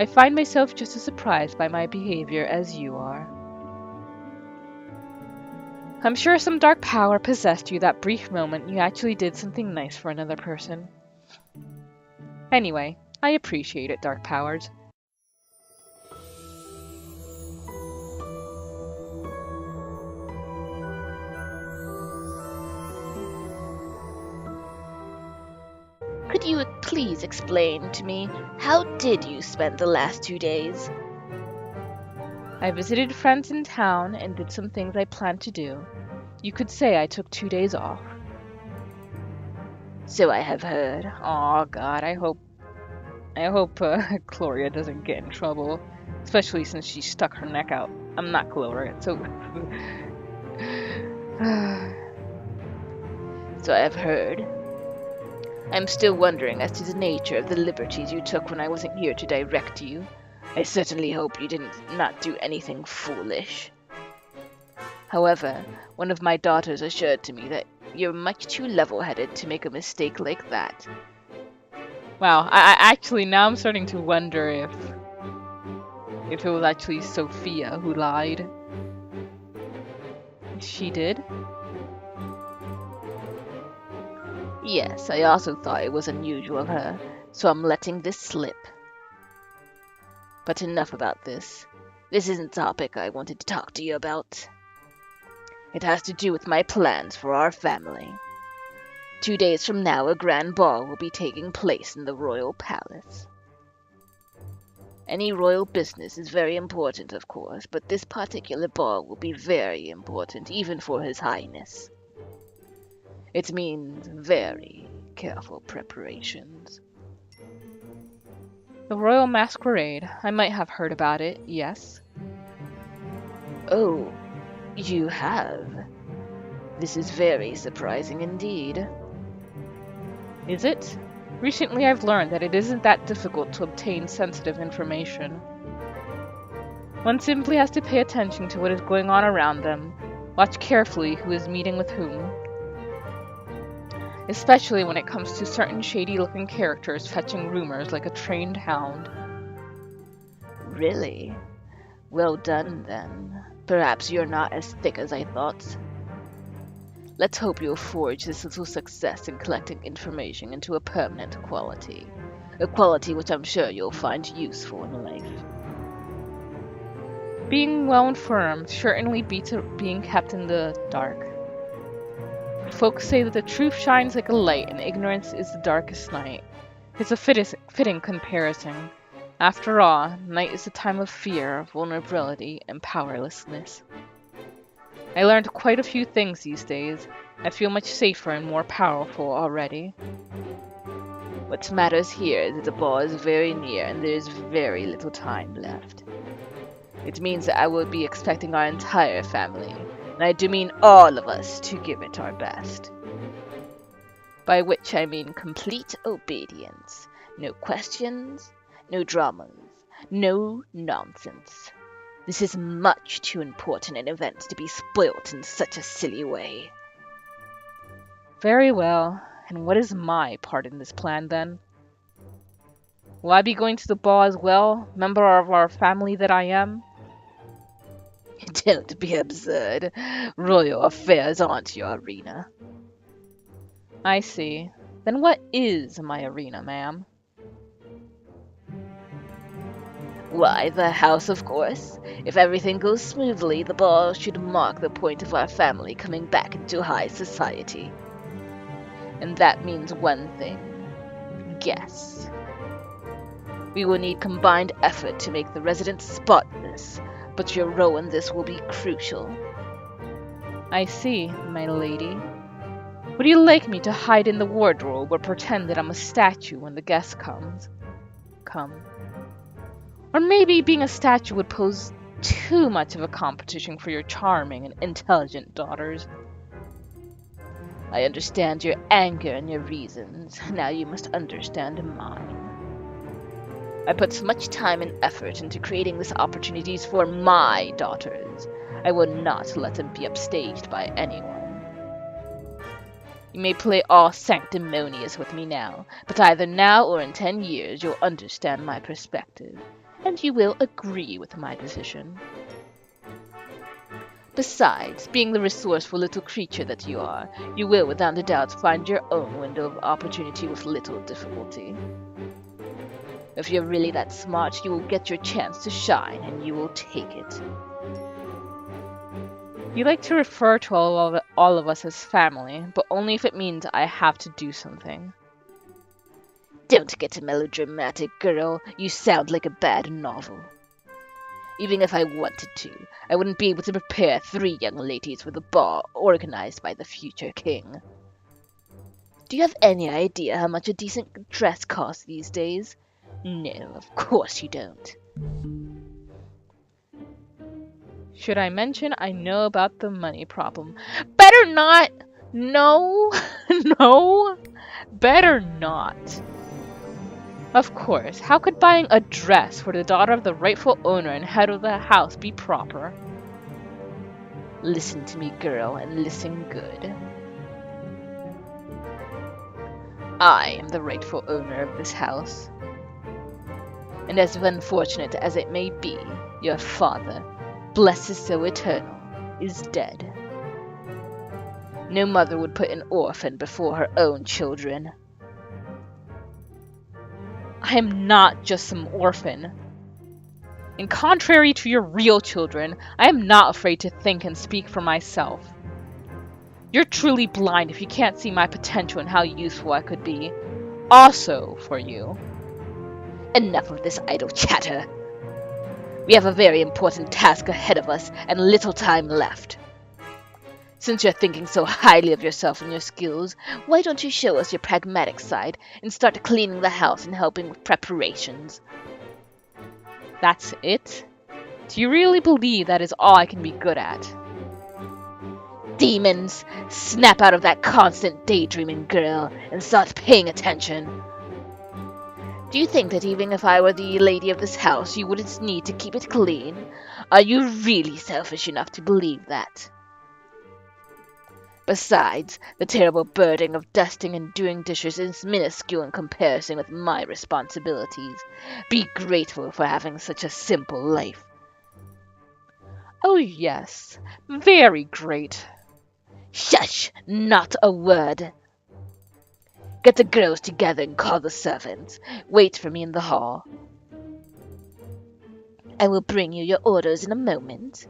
I find myself just as surprised by my behavior as you are. I'm sure some dark power possessed you that brief moment you actually did something nice for another person. Anyway, I appreciate it, dark powers. Could you please explain to me, how did you spend the last 2 days? I visited friends in town and did some things I planned to do. You could say I took 2 days off. So I have heard. Aw, God, I hope Gloria doesn't get in trouble, especially since she stuck her neck out. I'm not Gloria, so... So I have heard. I'm still wondering as to the nature of the liberties you took when I wasn't here to direct you. I certainly hope you didn't not do anything foolish. However, one of my daughters assured to me that you're much too level-headed to make a mistake like that. Wow, I actually, now I'm starting to wonder if it was actually Sophia who lied. She did? Yes, I also thought it was unusual of her, so I'm letting this slip. But enough about this. This isn't the topic I wanted to talk to you about. It has to do with my plans for our family. 2 days from now, a grand ball will be taking place in the royal palace. Any royal business is very important, of course, but this particular ball will be very important, even for His Highness. It means very careful preparations. The Royal Masquerade. I might have heard about it, yes. Oh, you have? This is very surprising indeed. Is it? Recently I've learned that it isn't that difficult to obtain sensitive information. One simply has to pay attention to what is going on around them, watch carefully who is meeting with whom. Especially when it comes to certain shady-looking characters fetching rumors like a trained hound. Really? Well done, then. Perhaps you're not as thick as I thought. Let's hope you'll forge this little success in collecting information into a permanent quality. A quality which I'm sure you'll find useful in life. Being well-informed certainly beats being kept in the dark. Folks say that the truth shines like a light and ignorance is the darkest night. It's a fitting comparison. After all, night is a time of fear, vulnerability, and powerlessness. I learned quite a few things these days. I feel much safer and more powerful already. What matters here is that the ball is very near and there is very little time left. It means that I will be expecting our entire family, and I do mean all of us, to give it our best. By which I mean complete obedience. No questions, no dramas, no nonsense. This is much too important an event to be spoilt in such a silly way. Very well. And what is my part in this plan, then? Will I be going to the ball as well, member of our family that I am? Don't be absurd. Royal affairs aren't your arena. I see. Then what is my arena, ma'am? Why, the house, of course. If everything goes smoothly, the ball should mark the point of our family coming back into high society. And that means one thing. Guess. We will need combined effort to make the residence spotless, but your role in this will be crucial. I see, my lady. Would you like me to hide in the wardrobe or pretend that I'm a statue when the guest comes? Or maybe being a statue would pose too much of a competition for your charming and intelligent daughters. I understand your anger and your reasons. Now you must understand mine. I put so much time and effort into creating these opportunities for my daughters. I will not let them be upstaged by anyone. You may play all sanctimonious with me now, but either now or in 10 years you'll understand my perspective. and you will agree with my decision. Besides, being the resourceful little creature that you are, you will without a doubt find your own window of opportunity with little difficulty. If you're really that smart, you will get your chance to shine, and you will take it. You like to refer to all of us as family, but only if it means I have to do something. Don't get melodramatic, girl. You sound like a bad novel. Even if I wanted to, I wouldn't be able to prepare 3 young ladies for the ball organized by the future king. Do you have any idea how much a decent dress costs these days? No, of course you don't. Should I mention I know about the money problem? Better not! No! No! Better not! Of course, how could buying a dress for the daughter of the rightful owner and head of the house be proper? Listen to me, girl, and listen good. I am the rightful owner of this house. And as unfortunate as it may be, your father, bless his soul eternal, is dead. No mother would put an orphan before her own children. I am not just some orphan. And contrary to your real children, I am not afraid to think and speak for myself. You're truly blind if you can't see my potential and how useful I could be. Also for you. Enough of this idle chatter. We have a very important task ahead of us and little time left. Since you're thinking so highly of yourself and your skills, why don't you show us your pragmatic side and start cleaning the house and helping with preparations? That's it? Do you really believe that is all I can be good at? Demons! Snap out of that constant daydreaming, girl, and start paying attention. Do you think that even if I were the lady of this house, you wouldn't need to keep it clean? Are you really selfish enough to believe that? Besides, the terrible burden of dusting and doing dishes is minuscule in comparison with my responsibilities. Be grateful for having such a simple life. Oh yes, very great. Shush! Not a word! Get the girls together and call the servants. Wait for me in the hall. I will bring you your orders in a moment.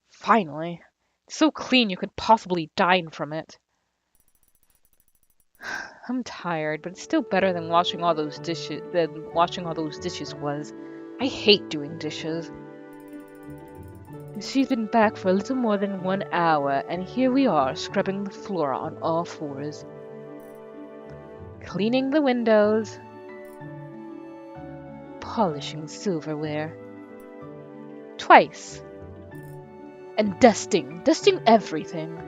Finally. It's so clean you could possibly dine from it. I'm tired, but it's still better than washing all those dishes was. I hate doing dishes. She's been back for a little more than 1 hour, and here we are scrubbing the floor on all fours. Cleaning the windows. Polishing silverware. Twice. And dusting everything.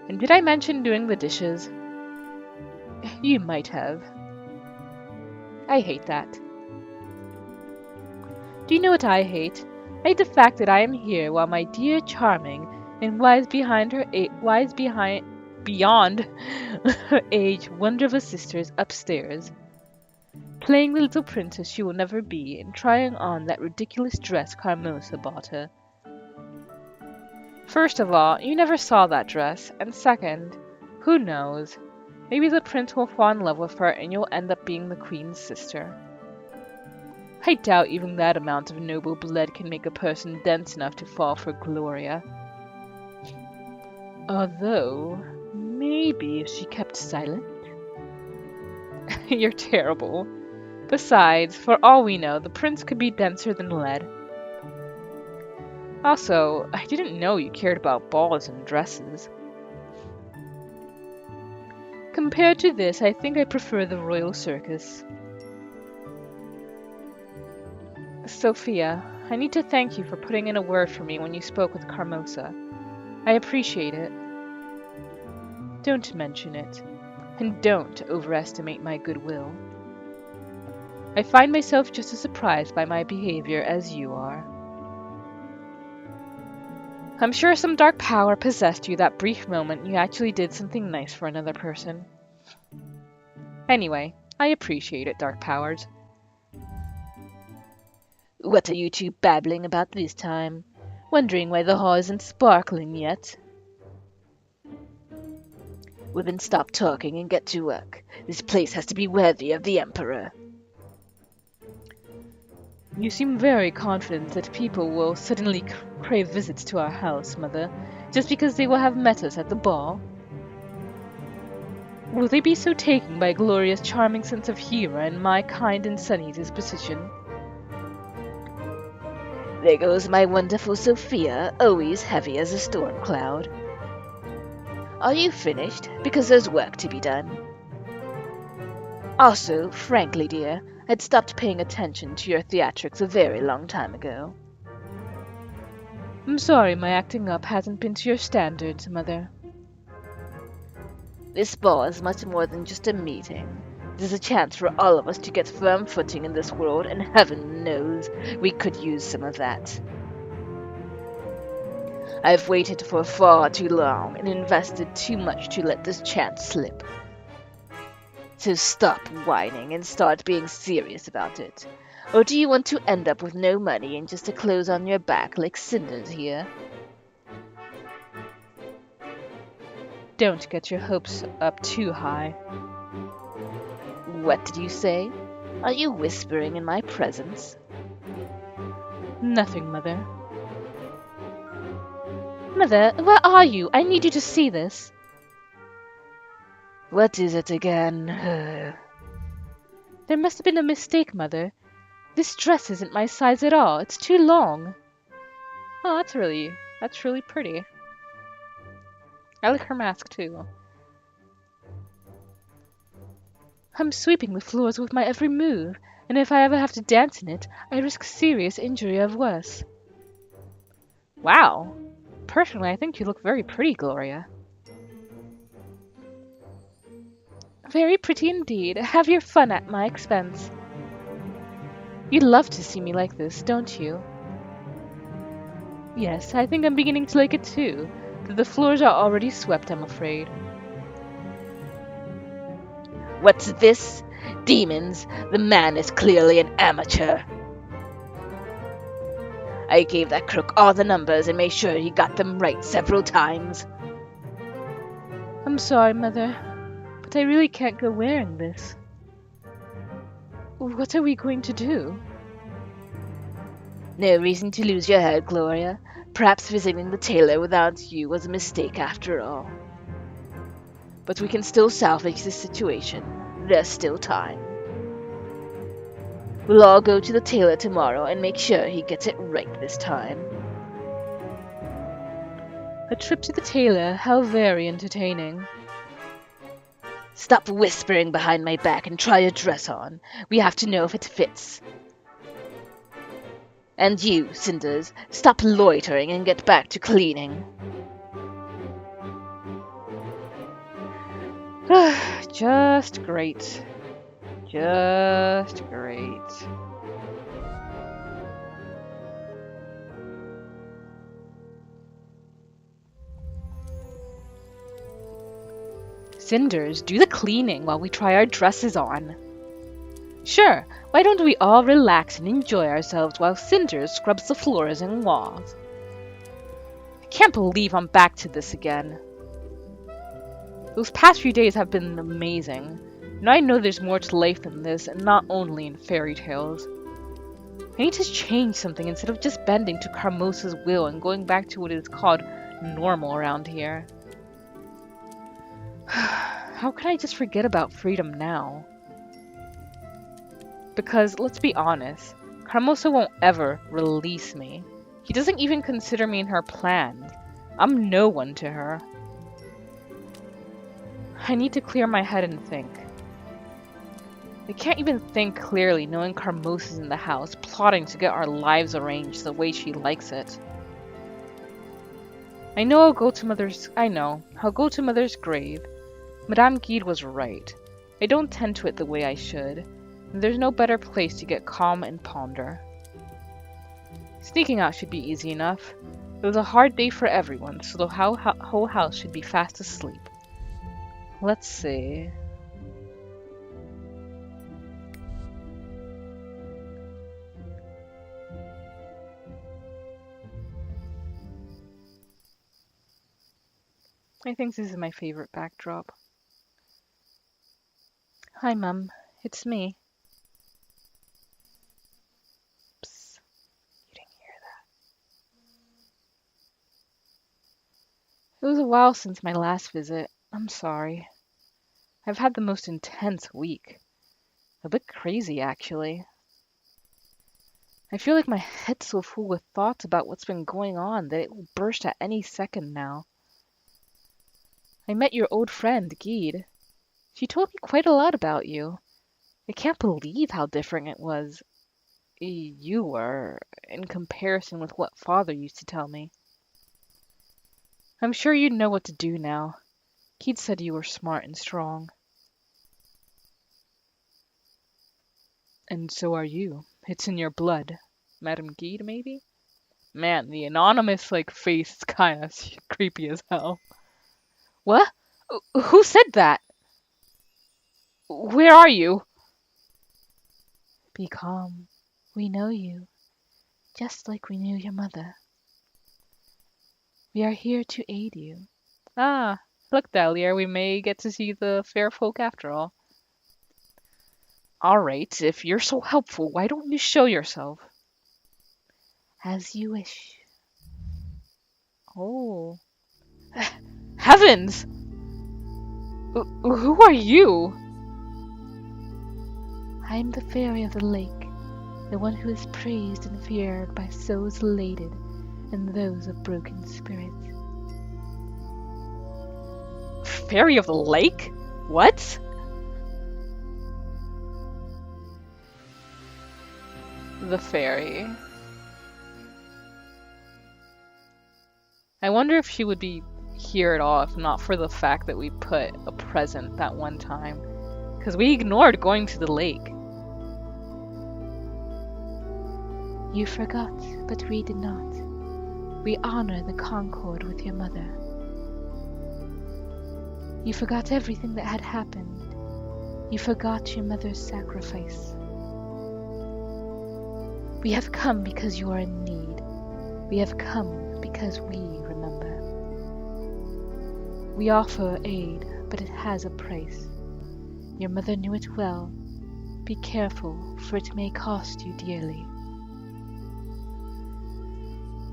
And did I mention doing the dishes? You might have. I hate that. Do you know what I hate? I hate the fact that I am here while my dear charming and beyond her age wonder of a sister is upstairs, playing the little princess she will never be and trying on that ridiculous dress Carmosa bought her. First of all, you never saw that dress, and second, who knows? Maybe the prince will fall in love with her and you'll end up being the queen's sister. I doubt even that amount of noble blood can make a person dense enough to fall for Gloria. Although, maybe if she kept silent? You're terrible. Besides, for all we know, the prince could be denser than lead. Also, I didn't know you cared about balls and dresses. Compared to this, I think I prefer the royal circus. Sophia, I need to thank you for putting in a word for me when you spoke with Carmosa. I appreciate it. Don't mention it, and don't overestimate my goodwill. I find myself just as surprised by my behavior as you are. I'm sure some dark power possessed you that brief moment you actually did something nice for another person. Anyway, I appreciate it, dark powers. What are you two babbling about this time? Wondering why the hall isn't sparkling yet? Women, stop talking and get to work. This place has to be worthy of the Emperor. You seem very confident that people will suddenly crave visits to our house, Mother, just because they will have met us at the ball. Will they be so taken by Gloria's charming sense of humor and my kind and sunny disposition? There goes my wonderful Sophia, always heavy as a storm cloud. Are you finished? Because there's work to be done. Also, frankly, dear, I'd stopped paying attention to your theatrics a very long time ago. I'm sorry my acting up hasn't been to your standards, Mother. This ball is much more than just a meeting. It is a chance for all of us to get firm footing in this world, and heaven knows we could use some of that. I've waited for far too long and invested too much to let this chance slip. So stop whining and start being serious about it. Or do you want to end up with no money and just a clothes on your back like Cinders here? Don't get your hopes up too high. What did you say? Are you whispering in my presence? Nothing, Mother. Mother, where are you? I need you to see this. What is it again? There must have been a mistake, Mother. This dress isn't my size at all. It's too long. Oh, that's really pretty. I like her mask too. I'm sweeping the floors with my every move, and if I ever have to dance in it, I risk serious injury or worse. Wow. Personally, I think you look very pretty, Gloria. Very pretty indeed. Have your fun at my expense. You love to see me like this, don't you? Yes, I think I'm beginning to like it too. The floors are already swept, I'm afraid. What's this? Demons! The man is clearly an amateur. I gave that crook all the numbers and made sure he got them right several times. I'm sorry, Mother, but I really can't go wearing this. What are we going to do? No reason to lose your head, Gloria. Perhaps visiting the tailor without you was a mistake after all. But we can still salvage this situation. There's still time. We'll all go to the tailor tomorrow and make sure he gets it right this time. A trip to the tailor, how very entertaining. Stop whispering behind my back and try your dress on. We have to know if it fits. And you, Cinders, stop loitering and get back to cleaning. Just great. Just great. Cinders, do the cleaning while we try our dresses on. Sure, why don't we all relax and enjoy ourselves while Cinders scrubs the floors and walls? I can't believe I'm back to this again. Those past few days have been amazing. Now I know there's more to life than this, and not only in fairy tales. I need to change something instead of just bending to Carmosa's will and going back to what is called normal around here. How can I just forget about freedom now? Because, let's be honest, Carmosa won't ever release me. He doesn't even consider me in her plans. I'm no one to her. I need to clear my head and think. I can't even think clearly knowing Carmosa's in the house, plotting to get our lives arranged the way she likes it. I'll go to Mother's grave. Madame Guide was right. I don't tend to it the way I should. There's no better place to get calm and ponder. Sneaking out should be easy enough. It was a hard day for everyone, so the whole house should be fast asleep. Let's see. I think this is my favorite backdrop. Hi, Mum. It's me. Psst. You didn't hear that. It was a while since my last visit. I'm sorry. I've had the most intense week. A bit crazy, actually. I feel like my head's so full with thoughts about what's been going on that it will burst at any second now. I met your old friend, Geed. She told me quite a lot about you. I can't believe how different it was. You were, in comparison with what Father used to tell me. I'm sure you know what to do now. Geed said you were smart and strong. And so are you. It's in your blood. Madam Geed, maybe? Man, the anonymous, face is kinda creepy as hell. What? Who said that? Where are you? Be calm. We know you, just like we knew your mother. We are here to aid you. Ah, look, Dahlia, we may get to see the fair folk after all. All right, if you're so helpful, why don't you show yourself? As you wish. Oh. Heavens! Who are you? I am the fairy of the lake, the one who is praised and feared by souls elated and those of broken spirits. Fairy of the lake? What? The fairy. I wonder if she would be here at all if not for the fact that we put a present that one time. Because we ignored going to the lake. You forgot, but we did not. We honor the concord with your mother. You forgot everything that had happened. You forgot your mother's sacrifice. We have come because you are in need. We have come because we remember. We offer aid, but it has a price. Your mother knew it well. Be careful, for it may cost you dearly.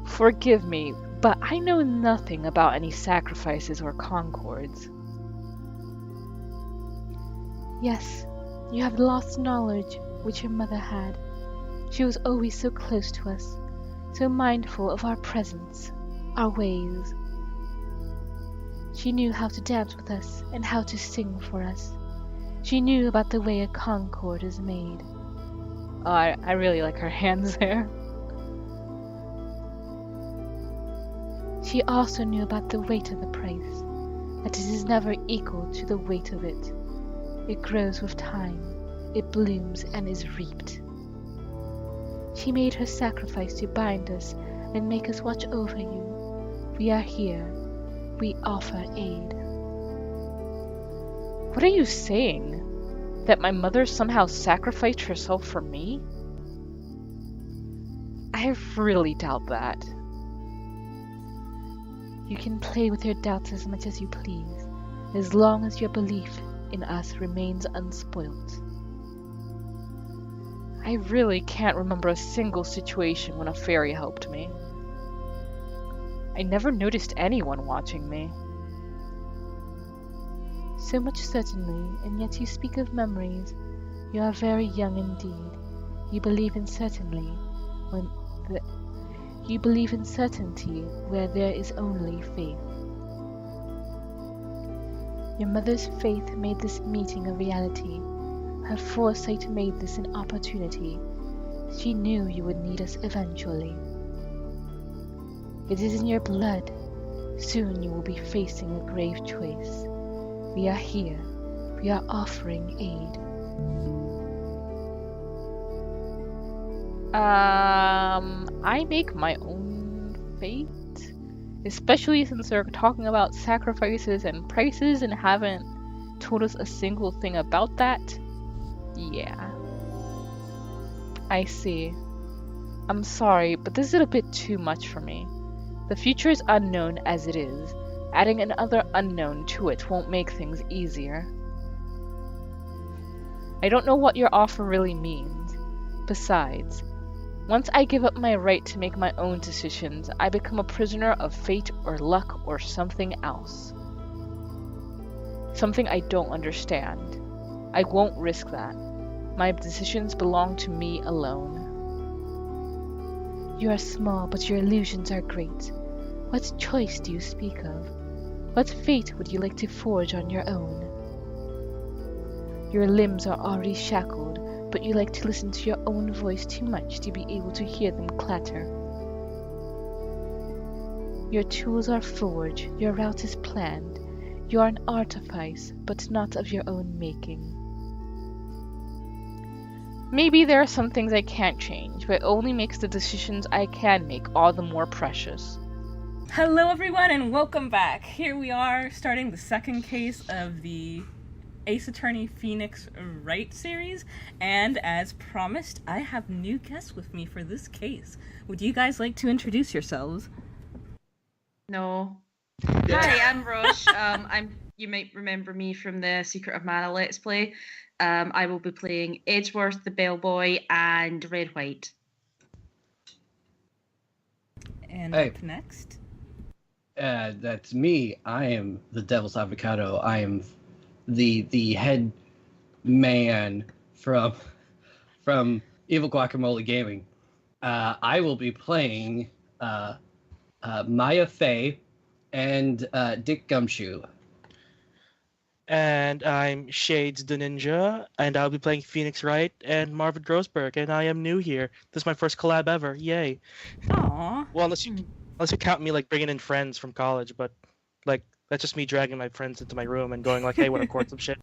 Forgive me, but I know nothing about any sacrifices or concords. Yes, you have lost knowledge which your mother had. She was always so close to us, so mindful of our presence, our ways. She knew how to dance with us and how to sing for us. She knew about the way a concord is made. Oh, I really like her hands there. She also knew about the weight of the price, that it is never equal to the weight of it. It grows with time, it blooms and is reaped. She made her sacrifice to bind us and make us watch over you. We are here. We offer aid. What are you saying? That my mother somehow sacrificed herself for me? I really doubt that. You can play with your doubts as much as you please, as long as your belief in us remains unspoilt. I really can't remember a single situation when a fairy helped me. I never noticed anyone watching me. So much certainly, and yet you speak of memories. You are very young indeed. You believe in certainty where there is only faith. Your mother's faith made this meeting a reality. Her foresight made this an opportunity. She knew you would need us eventually. It is in your blood. Soon you will be facing a grave choice. We are here. We are offering aid. I make my own fate, especially since they're talking about sacrifices and prices and haven't told us a single thing about that. Yeah, I see. I'm sorry, but this is a bit too much for me. The future is unknown as it is. Adding another unknown to it won't make things easier. I don't know what your offer really means. Besides, once I give up my right to make my own decisions, I become a prisoner of fate or luck or something else. Something I don't understand. I won't risk that. My decisions belong to me alone. You are small, but your illusions are great. What choice do you speak of? What fate would you like to forge on your own? Your limbs are already shackled, but you like to listen to your own voice too much to be able to hear them clatter. Your tools are forged, your route is planned. You are an artifice, but not of your own making. Maybe there are some things I can't change, but it only makes the decisions I can make all the more precious. Hello everyone and welcome back. Here we are starting the second case of the Ace Attorney Phoenix Wright series, and as promised, I have new guests with me for this case. Would you guys like to introduce yourselves? No. Hi, I'm Roche. You might remember me from the Secret of Mana Let's Play. I will be playing Edgeworth, the Bellboy, and Red White. And Hey. up next? That's me. I am the Devil's Avocado. I am the head man from Evil Guacamole Gaming. I will be playing Maya Fey and Dick Gumshoe. And I'm Shades the Ninja, and I'll be playing Phoenix Wright and Marvin Grossberg, and I am new here. This is my first collab ever. Yay. Aww. Well, unless you count me like bringing in friends from college, but like that's just me dragging my friends into my room and going like, "Hey, want to record some shit?"